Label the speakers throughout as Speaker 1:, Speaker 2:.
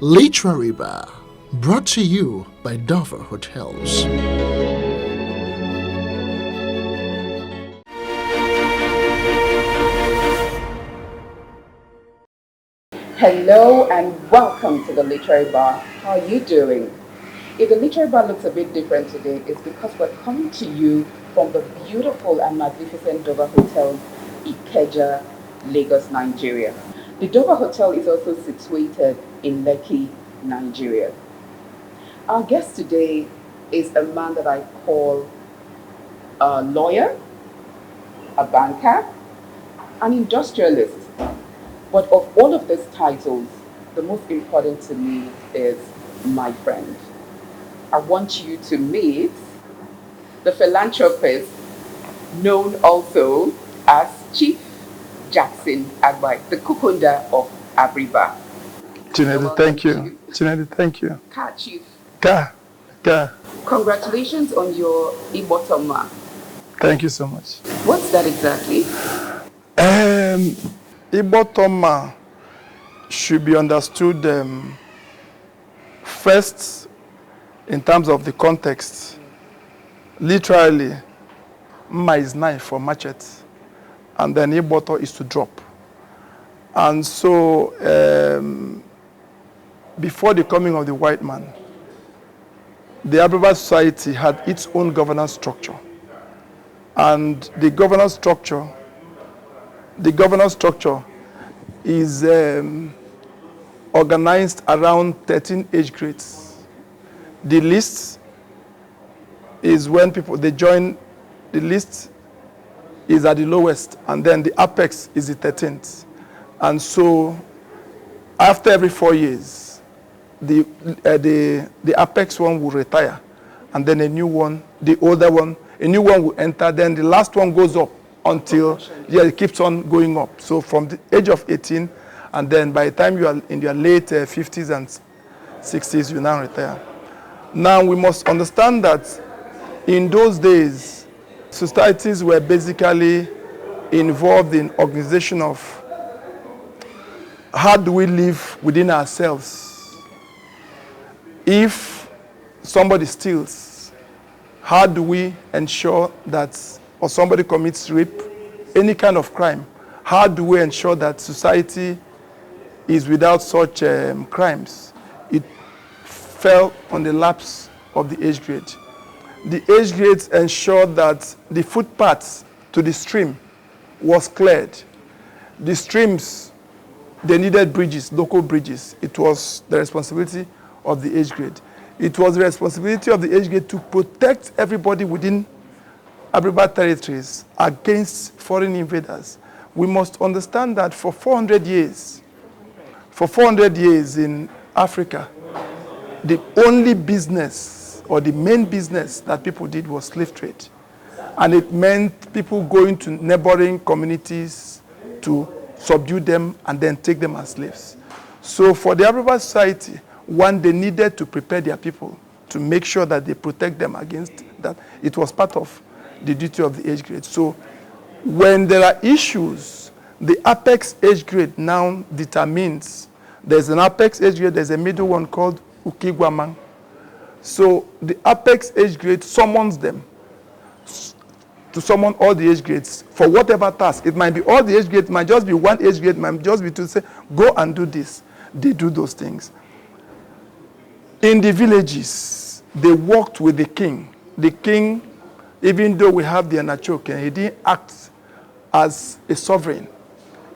Speaker 1: Literary Bar, brought to you by Dover Hotels.
Speaker 2: Hello and welcome to the Literary Bar. How are you doing? If the Literary Bar looks a bit different today, it's because we're coming to you from the beautiful and magnificent Dover Hotel, Ikeja, Lagos, Nigeria. The Dover Hotel is also situated in Lekki, Nigeria. Our guest today is a man that I call a lawyer, a banker, an industrialist. But of all of these titles, the most important to me is my friend. I want you to meet the philanthropist known also as Chief Jakson Agbai, the Kukunda of Abba.
Speaker 3: Chinedum, thank you. Chinedum, thank you.
Speaker 2: Ka, Chief.
Speaker 3: Ka.
Speaker 2: Congratulations on your Ibotoma.
Speaker 3: Thank you so much.
Speaker 2: What's that exactly?
Speaker 3: Ibotoma should be understood first in terms of the context. Literally, Ma is knife for machete, and then Iboto is to drop. And so, before the coming of the white man, the Abba society had its own governance structure. And the governance structure is organized around 13 age grades. The list is when they join, the list is at the lowest, and then the apex is the 13th. And so after every 4 years, the apex one will retire, and then a new one, the older one, a new one will enter, then the last one goes up until it keeps on going up. So from the age of 18, and then by the time you are in your late 50s and 60s, you now retire. Now we must understand that in those days, societies were basically involved in organization of how do we live within ourselves. If somebody steals, how do we ensure that, or somebody commits rape, any kind of crime, how do we ensure that society is without such crimes? It fell on the laps of the age grade. The age grades ensured that the footpaths to the stream was cleared. The streams, they needed bridges, local bridges. It was the responsibility of the age grade. It was the responsibility of the age grade to protect everybody within Abba territories against foreign invaders. We must understand that for 400 years in Africa, the only business or the main business that people did was slave trade. And it meant people going to neighboring communities to subdue them and then take them as slaves. So for the Abba society, they needed to prepare their people to make sure that they protect them against that. It was part of the duty of the age grade. So when there are issues, the apex age grade now determines, there's an apex age grade, there's a middle one called Ukigwaman. So the apex age grade summons them to summon all the age grades for whatever task. It might be all the age grades, it might just be one age grade, it might just be to say, go and do this. They do those things. In the villages, they worked with the king. The king, even though we have the Anachoke, he didn't act as a sovereign.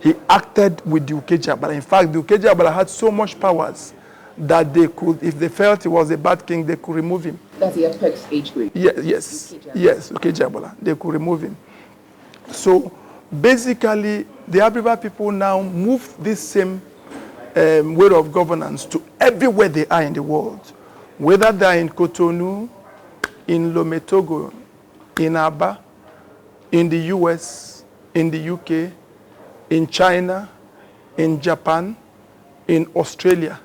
Speaker 3: He acted with the Ukejabala. In fact, the Ukejabala had so much powers that they could, if they felt he was a bad king, they could remove him.
Speaker 2: That's the apex age grade.
Speaker 3: Yes, Ukejabala. They could remove him. So basically, the Abba people now move this same way of governance to everywhere they are in the world, whether they are in Cotonou, in Lome Togo, in Abba, in the US, in the UK, in China, in Japan, in Australia.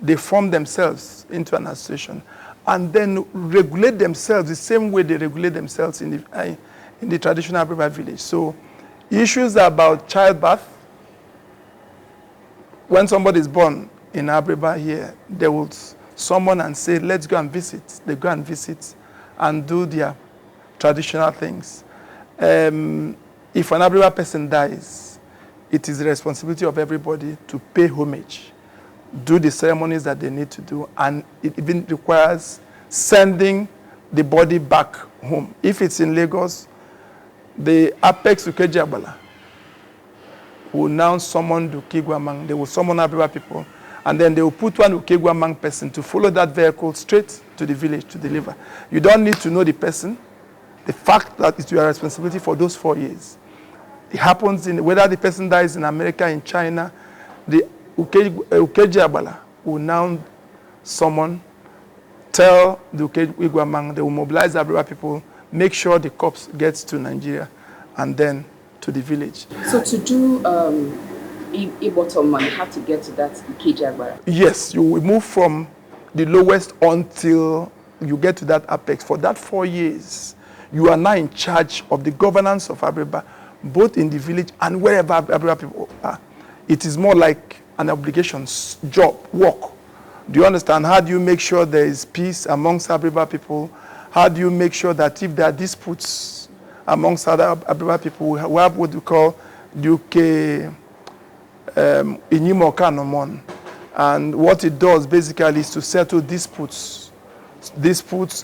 Speaker 3: They form themselves into an association and then regulate themselves the same way they regulate themselves in the traditional Abba village. So issues about childbirth, when somebody is born, in Abba here, they will summon and say, let's go and visit. They go and visit and do their traditional things. If an Abba person dies, it is the responsibility of everybody to pay homage, do the ceremonies that they need to do, and it even requires sending the body back home. If it's in Lagos, the Apex Ukejabala will now summon the Ukigwamang. They will summon Abba people, and then they will put one Ukigwamang person to follow that vehicle straight to the village to deliver. You don't need to know the person. The fact that it's your responsibility for those 4 years. It happens in, whether the person dies in America, in China, the Ukejabala will now summon, tell the Ukigwamang, they will mobilize Abba people, make sure the corpse gets to Nigeria, and then to the village.
Speaker 2: So to do Ibotoma, you have to get to that Ukejabala?
Speaker 3: Yes, you will move from the lowest until you get to that apex. For that 4 years, you are now in charge of the governance of Abba, both in the village and wherever Abba people are. It is more like an obligation, job, work. Do you understand? How do you make sure there is peace amongst Abba people? How do you make sure that if there are disputes amongst other Abba people, we have what we call Duke Inyimokanomon. And what it does basically is to settle disputes,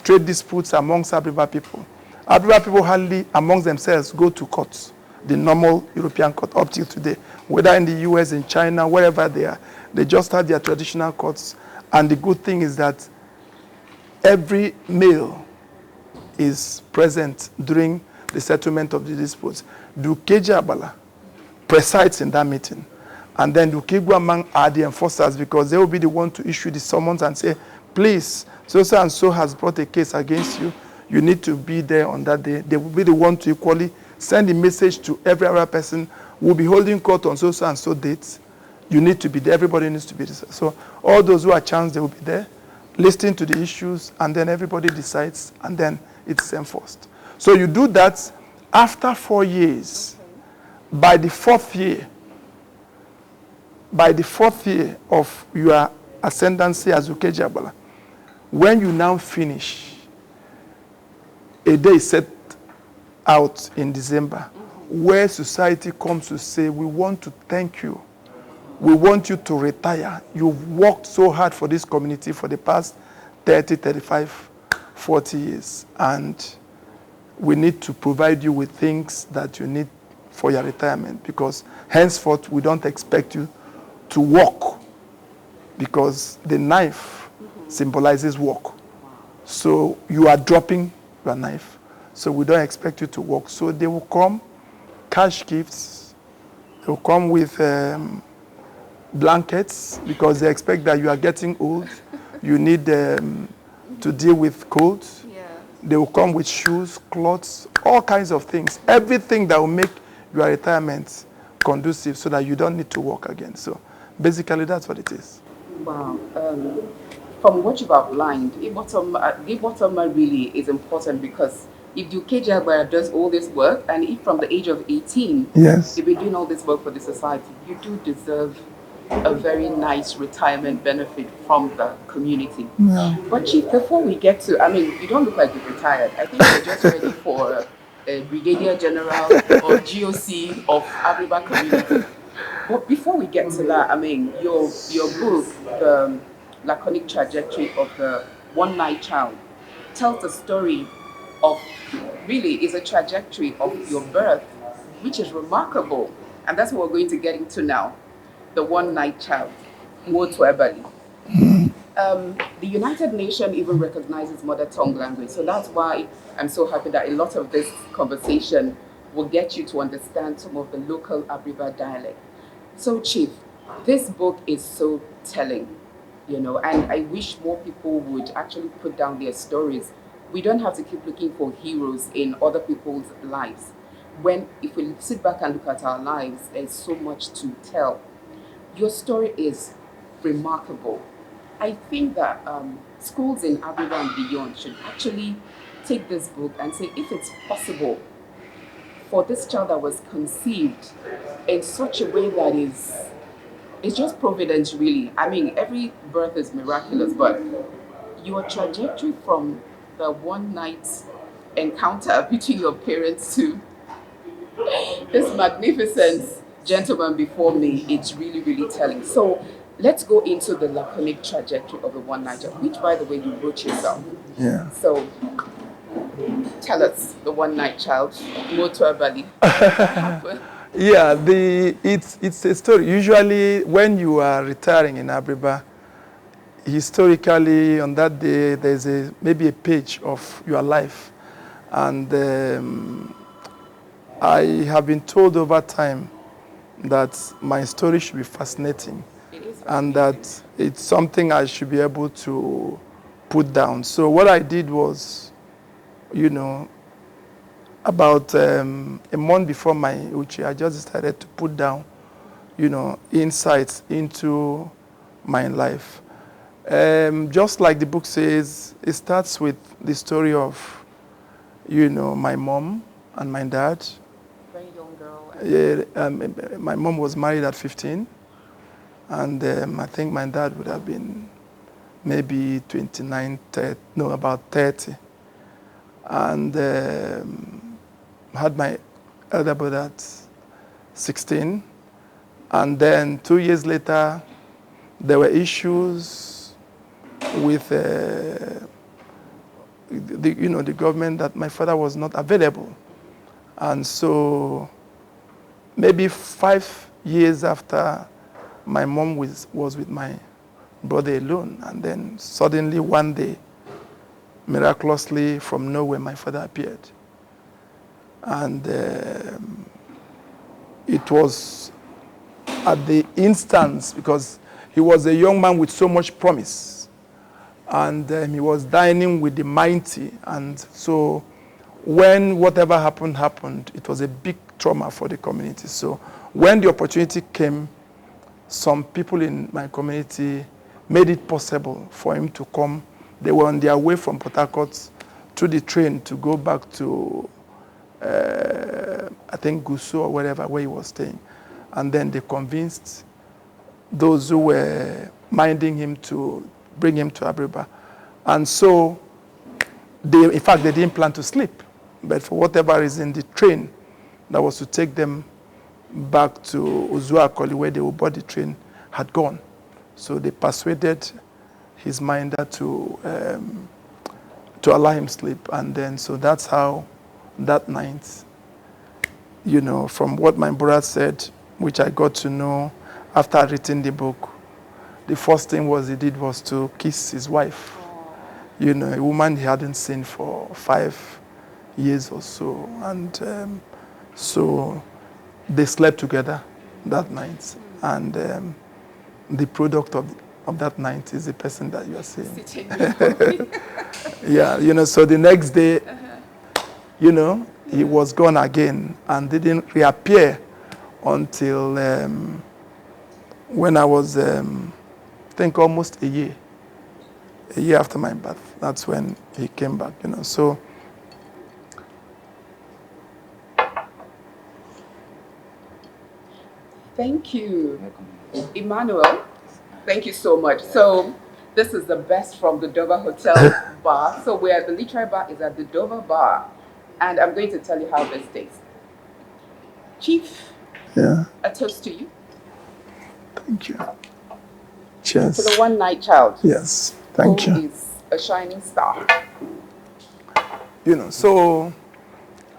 Speaker 3: trade disputes amongst Abba people. Abba people hardly amongst themselves go to courts, the normal European court up till today, whether in the US, in China, wherever they are. They just have their traditional courts. And the good thing is that every male is present during the settlement of the disputes. The Ukejabala presides in that meeting. And then the Ukigwamang are the enforcers, because they will be the one to issue the summons and say, please, so and so has brought a case against you. You need to be there on that day. They will be the one to equally send a message to every other person. We'll be holding court on so and so dates. You need to be there. Everybody needs to be there. So all those who are chance, they will be there, listening to the issues, and then everybody decides, and then it's enforced. So you do that after 4 years. By the fourth year of your ascendancy as Ukejabala, when you now finish, a day is set out in December where society comes to say, we want to thank you. We want you to retire. You've worked so hard for this community for the past 30, 35, 40 years. And we need to provide you with things that you need for your retirement, because henceforth we don't expect you to work, because the knife symbolizes work. So you are dropping your knife. So we don't expect you to work. So they will come, cash gifts. They will come with blankets, because they expect that you are getting old. You need to deal with cold. Yeah. They will come with shoes, clothes, all kinds of things. Everything that will make your retirement conducive so that you don't need to work again. So basically that's what it is.
Speaker 2: Wow. From what you've outlined, Ibotoma really is important, because if the Ukejabala does all this work, and if from the age of 18,
Speaker 3: yes,
Speaker 2: you've been doing all this work for the society, you do deserve a very nice retirement benefit from the community. Yeah. But Chief, before we get to, you don't look like you've retired. I think you're just ready for a Brigadier General or GOC of Abba community. But before we get to that, your book, The Laconic Trajectory of the One-Night Child, tells the story of, really is a trajectory of your birth, which is remarkable. And that's what we're going to get into now. The One-Night Child, Mwotu. The United Nations even recognizes mother tongue language. So that's why I'm so happy that a lot of this conversation will get you to understand some of the local Abba dialect. So Chief, this book is so telling, and I wish more people would actually put down their stories. We don't have to keep looking for heroes in other people's lives. If we sit back and look at our lives, there's so much to tell. Your story is remarkable. I think that schools in Abba and beyond should actually take this book and say, if it's possible for this child that was conceived in such a way that is It's just providence, really. I mean, every birth is miraculous, but your trajectory from the one night encounter between your parents to this magnificent gentleman before me, it's really, really telling. So let's go into the laconic trajectory of the one night job, which, by the way, you wrote yourself.
Speaker 3: Yeah.
Speaker 2: So tell us, the one night child, Motua Bali.
Speaker 3: Yeah, it's a story. Usually, when you are retiring in Abriba, historically on that day there's maybe a page of your life, and I have been told over time that my story should be fascinating, and that it's something I should be able to put down. So what I did was, about a month before my Uchi, I just decided to put down, insights into my life. Just like the book says, it starts with the story of, my mom and my dad.
Speaker 2: Very young girl.
Speaker 3: Yeah, my mom was married at 15, and I think my dad would have been maybe 29, 30, no, about 30. And had my elder brother at 16. And then 2 years later, there were issues with the government that my father was not available. And so maybe 5 years after, my mom was with my brother alone. And then suddenly one day, miraculously from nowhere, my father appeared. And it was at the instance, because he was a young man with so much promise, and he was dining with the mighty. And so when whatever happened, it was a big trauma for the community. So when the opportunity came, some people in my community made it possible for him to come. They were on their way from Port Harcourt to the train to go back to, I think, Gusu or wherever, where he was staying. And then they convinced those who were minding him to bring him to Abriba. And so, in fact, they didn't plan to sleep. But for whatever reason, the train that was to take them back to Uzuakoli, where they would board the train, had gone. So they persuaded his minder to allow him sleep. And then, so that's how that night, from what my brother said, which I got to know after writing the book, the first thing he did was to kiss his wife. A woman he hadn't seen for 5 years or so. And so they slept together that night. And the product of that night is the person that you are seeing. Yeah, so the next day, he was gone again and didn't reappear until when I was, I think, almost a year after my birth. That's when he came back, so.
Speaker 2: Thank you, Emmanuel. Thank you so much. So this is the best from the Dover Hotel bar. So where the literary bar is at the Dover bar. And I'm going to tell you how this tastes. Chief,
Speaker 3: yeah.
Speaker 2: A toast to you.
Speaker 3: Thank you. Cheers.
Speaker 2: To the one night child.
Speaker 3: Yes, thank you.
Speaker 2: Who is a shining star.
Speaker 3: So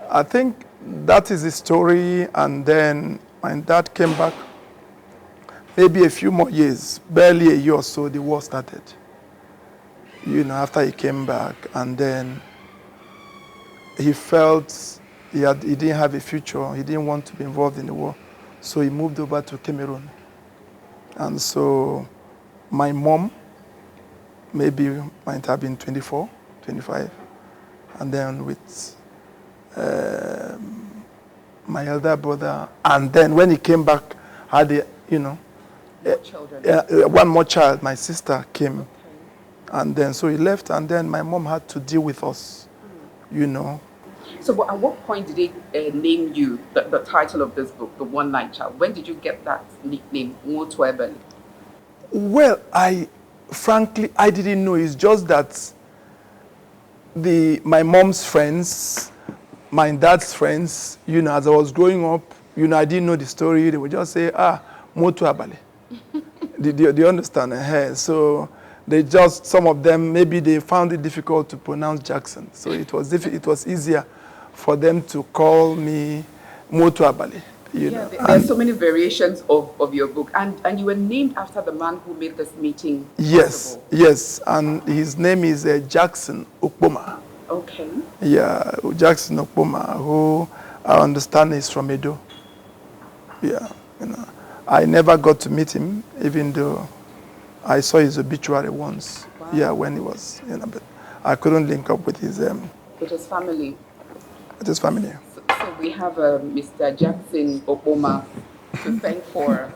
Speaker 3: I think that is the story. And then my dad came back. Maybe a few more years, barely a year or so, the war started. After he came back, and then he felt he didn't have a future. He didn't want to be involved in the war. So he moved over to Cameroon. And so my mom maybe might have been 24, 25. And then with my elder brother. And then when he came back, had one more child. My sister came. Okay. And then so he left, and then my mom had to deal with us,
Speaker 2: So at what point did they name you the title of this book, The One Night Child? When did you get that nickname, Nwagha?
Speaker 3: Well, frankly, I didn't know. It's just that my mom's friends, my dad's friends, as I was growing up, I didn't know the story. They would just say, Motu Abale. Do you understand? So some of them, maybe they found it difficult to pronounce Jackson. So it was easier for them to call me Motu Abale.
Speaker 2: There's so many variations of your book. And you were named after the man who made this meeting possible.
Speaker 3: Yes. And his name is Jakson Agbai.
Speaker 2: Okay.
Speaker 3: Yeah, Jakson Agbai, who I understand is from Edo. Yeah, I never got to meet him, even though I saw his obituary once. Wow. Yeah, when he was, but I couldn't link up with his
Speaker 2: family.
Speaker 3: With his family.
Speaker 2: So we have Mr. Jakson Agbai to thank for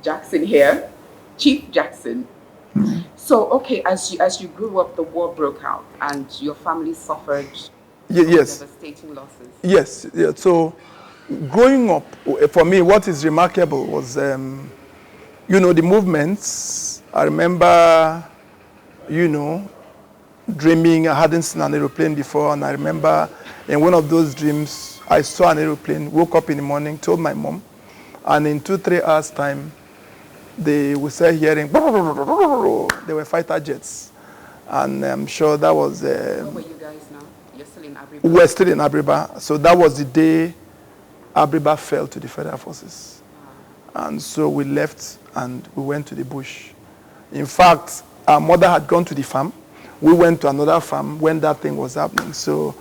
Speaker 2: Jackson here, Chief Jakson. Mm-hmm. So, okay, as you grew up, the war broke out, and your family suffered devastating losses.
Speaker 3: Yes. Yeah. So, growing up, for me, what is remarkable was, the movements. I remember, dreaming. I hadn't seen an aeroplane before, and I remember in one of those dreams, I saw an aeroplane, woke up in the morning, told my mom, and in 2-3 hours' time, they would start hearing, they were fighter jets. And I'm sure that was...
Speaker 2: Where were you guys now? You're still in Abriba?
Speaker 3: We're still in Abriba. So that was the day Abriba fell to the Federal Forces. Wow. And so we left and we went to the bush. In fact, our mother had gone to the farm. We went to another farm when that thing was happening. So,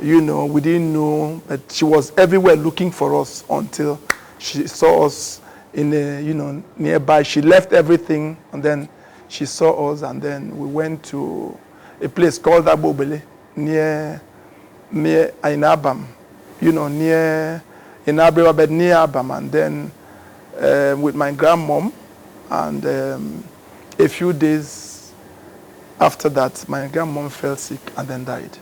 Speaker 3: we didn't know, but she was everywhere looking for us until she saw us in nearby. She left everything and then she saw us, and then we went to a place called Abba near Abba, near in Abba, but near Abba, and then with my grandmom, and a few days after that, my grandmom fell sick and then died,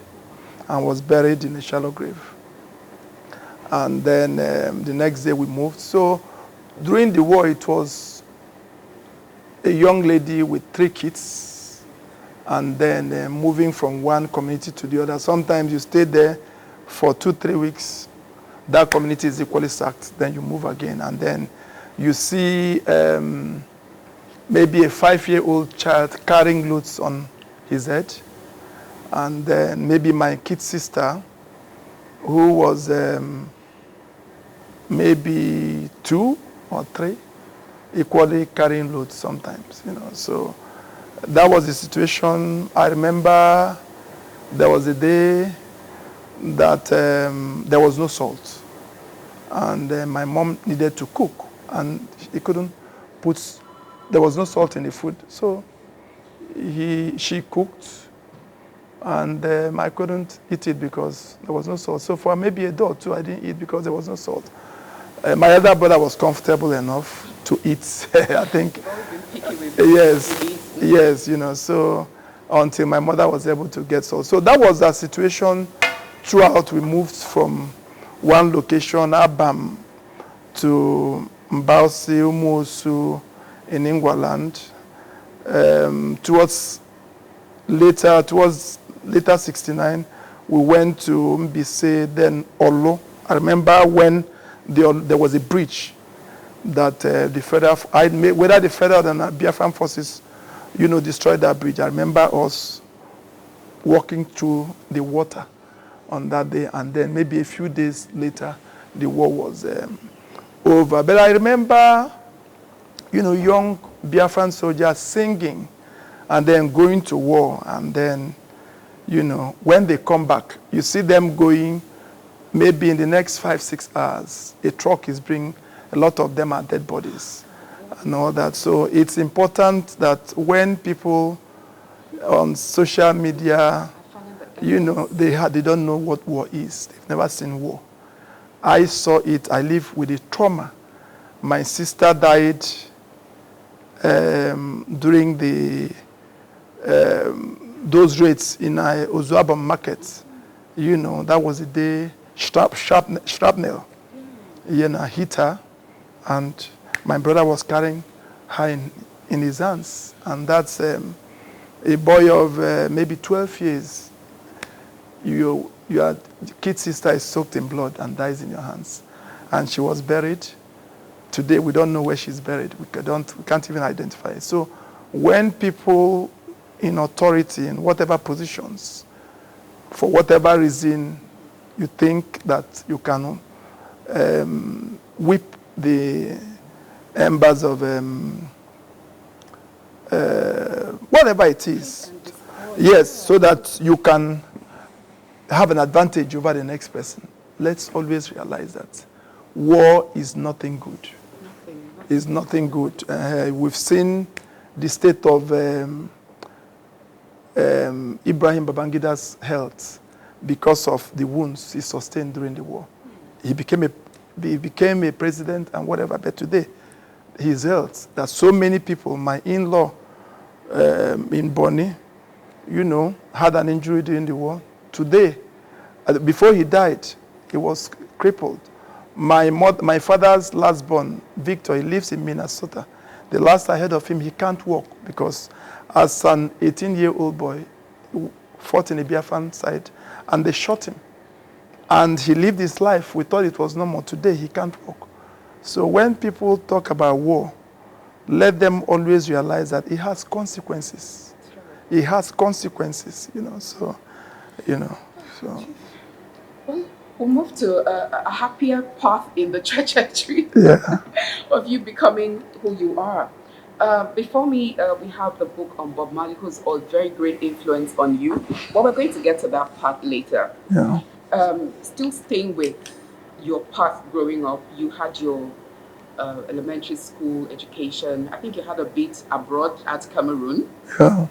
Speaker 3: and was buried in a shallow grave. And then the next day we moved. So during the war, it was a young lady with 3 kids, and then moving from one community to the other. Sometimes you stay there for 2-3 weeks. That community is equally sacked. Then you move again, and then you see maybe a 5-year-old child carrying loads on his head, and then maybe my kid sister, who was maybe 2 or 3, equally carrying loads sometimes, So that was the situation. I remember there was a day that there was no salt, and my mom needed to cook, and he couldn't there was no salt in the food, so she cooked, and I couldn't eat it because there was no salt. So for maybe a day or 2, I didn't eat because there was no salt. My other brother was comfortable enough to eat, I think. Yes, so until my mother was able to get salt. So that was the situation throughout. We moved from one location, Abam, to Mbausi, Umusu in England. Towards later 69, we went to Mbise, then Olo. I remember when there was a breach that the federal, whether the federal and Biafran forces, destroyed that bridge. I remember us walking through the water on that day, and then maybe a few days later, the war was over. But I remember, young Biafran soldiers singing and then going to war, and then, when they come back, you see them going. Maybe in the next 5-6 hours, a truck is bringing, a lot of them are dead bodies and all that. So it's important that when people on social media, they don't know what war is. They've never seen war. I saw it. I live with the trauma. My sister died during those raids in Ozuabam market. You know, that was the day shrapnel, hit her, and my brother was carrying her in his hands. And that's a boy of maybe 12 years. Your kid sister is soaked in blood and dies in your hands. And she was buried. Today, we don't know where she's buried. We can't even identify it. So when people in authority, in whatever positions, for whatever reason, you think that you can whip the embers of whatever it is, yes, so that you can have an advantage over the next person. Let's always realize that war is nothing good. It's nothing good. We've seen the state of Ibrahim Babangida's health because of the wounds he sustained during the war. He became a president and whatever, but today, his health, that so many people, my in-law in Bonny, had an injury during the war. Today, before he died, he was crippled. My father's last born, Victor, he lives in Minnesota. The last I heard of him, he can't walk because as an 18-year-old boy, he fought in the Biafran side, and they shot him. And he lived his life. We thought it was normal. Today, he can't walk. So when people talk about war, let them always realize that it has consequences. It has consequences, so.
Speaker 2: Well, we'll move to a happier path in the trajectory of you becoming who you are. Before me, we have the book on Bob Marley, who's a very great influence on you. But we're going to get to that part later.
Speaker 3: Yeah.
Speaker 2: Still staying with your path growing up, you had your elementary school education. I think you had a bit abroad at Cameroon.
Speaker 3: Yeah.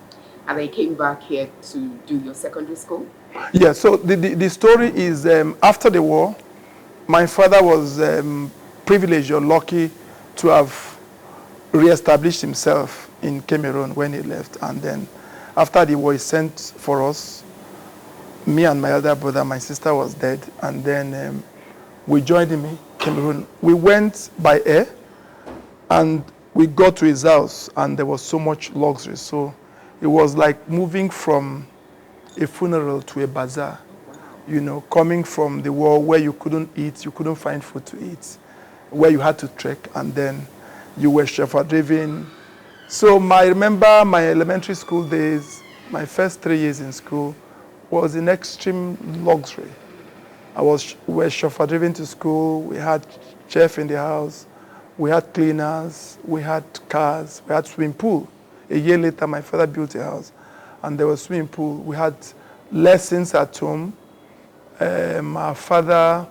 Speaker 2: And then you came back here to do your secondary school.
Speaker 3: Yeah, so the story is after the war, my father was privileged or lucky to have re-established himself in Cameroon when he left. And then after the war, he sent for us. Me and my elder brother, my sister was dead. And then we joined him in Cameroon. We went by air, and we got to his house, and there was so much luxury. So it was like moving from a funeral to a bazaar, coming from the war where you couldn't eat, you couldn't find food to eat, where you had to trek, and then you were chauffeur-driven. So I remember my elementary school days, my first 3 years in school, was in extreme luxury. We were chauffeur-driven to school, we had chef in the house, we had cleaners, we had cars, we had swimming pool. A year later, my father built a house, and there was swimming pool. We had lessons at home. My father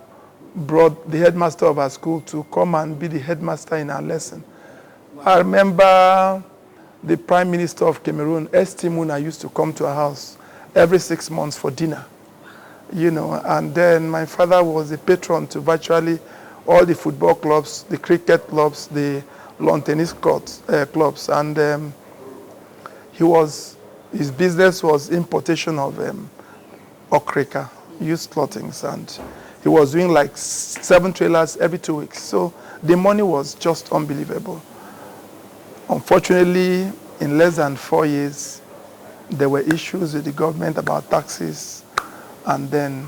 Speaker 3: brought the headmaster of our school to come and be the headmaster in our lesson. I remember the Prime Minister of Cameroon, Esti Muna, used to come to our house every 6 months for dinner. And then my father was a patron to virtually all the football clubs, the cricket clubs, the lawn tennis clubs, and his business was importation of okrika, used clothings, and he was doing like 7 trailers every 2 weeks. So the money was just unbelievable. Unfortunately, in less than 4 years, there were issues with the government about taxes, and then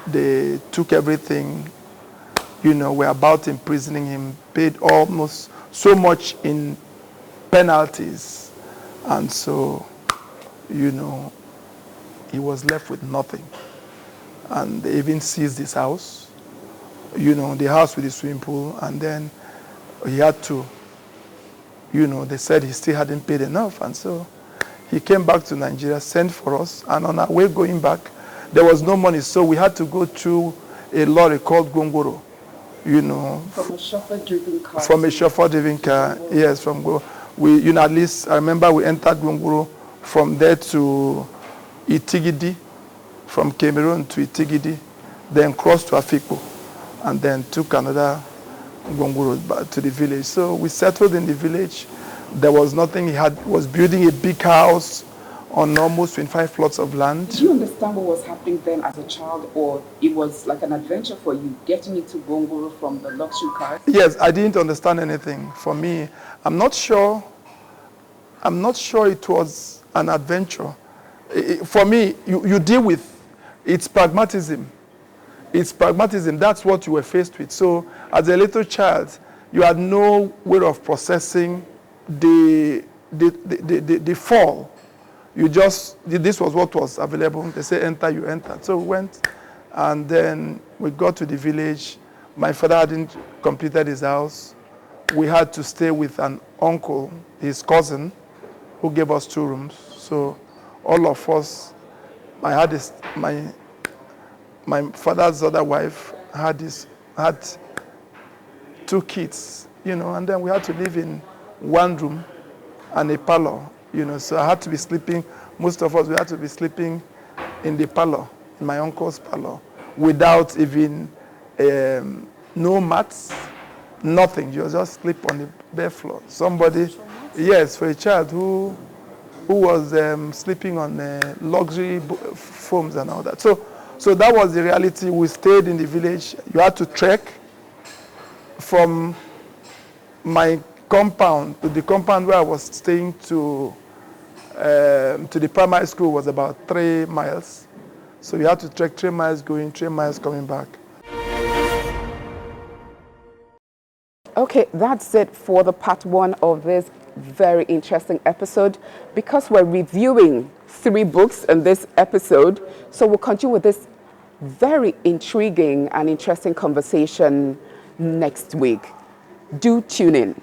Speaker 3: they took everything, were about imprisoning him, paid almost so much in penalties. And so, he was left with nothing. And they even seized his house, the house with the swimming pool, and then he had to, they said he still hadn't paid enough. And so he came back to Nigeria, sent for us, and on our way going back, there was no money, so we had to go through a lorry called Gongoro,
Speaker 2: From a chauffeur-driven car.
Speaker 3: From a chauffeur-driven car, yes, from Go. At least I remember we entered Gongoro, from there to Itigidi, from Cameroon to Itigidi, then crossed to Afikpo, and then took another Gongoro back to the village. So we settled in the village. There was nothing. He was building a big house on almost 25 plots of land.
Speaker 2: Did you understand what was happening then as a child, or it was like an adventure for you, getting into Gongoro from the luxury cars?
Speaker 3: Yes, I didn't understand anything. For me, I'm not sure it was an adventure. For me, you deal with, it's pragmatism. It's pragmatism. That's what you were faced with. So as a little child, you had no way of processing the fall. You just, this was what was available. They say enter, you entered. So we went, and then we got to the village. My father hadn't completed his house. We had to stay with an uncle, his cousin, who gave us 2 rooms. So all of us, my father's other wife had 2 kids, and then we had to live in 1 room and a parlor, So I had to be sleeping, most of us, we had to be sleeping in the parlor, in my uncle's parlor, without even, no mats, nothing. You just sleep on the bare floor. Somebody, yes, for a child who was sleeping on luxury foams and all that. So that was the reality. We stayed in the village. You had to trek from my compound to the compound where I was staying to the primary school was about 3 miles. So you had to trek 3 miles going, 3 miles coming back.
Speaker 2: Okay, that's it for the part 1 of this very interesting episode. Because we're reviewing 3 books in this episode, so we'll continue with this very intriguing and interesting conversation next week. Do tune in.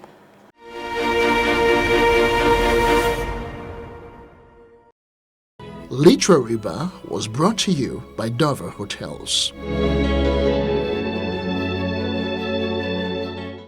Speaker 1: Literary Bar was brought to you by Dover Hotels.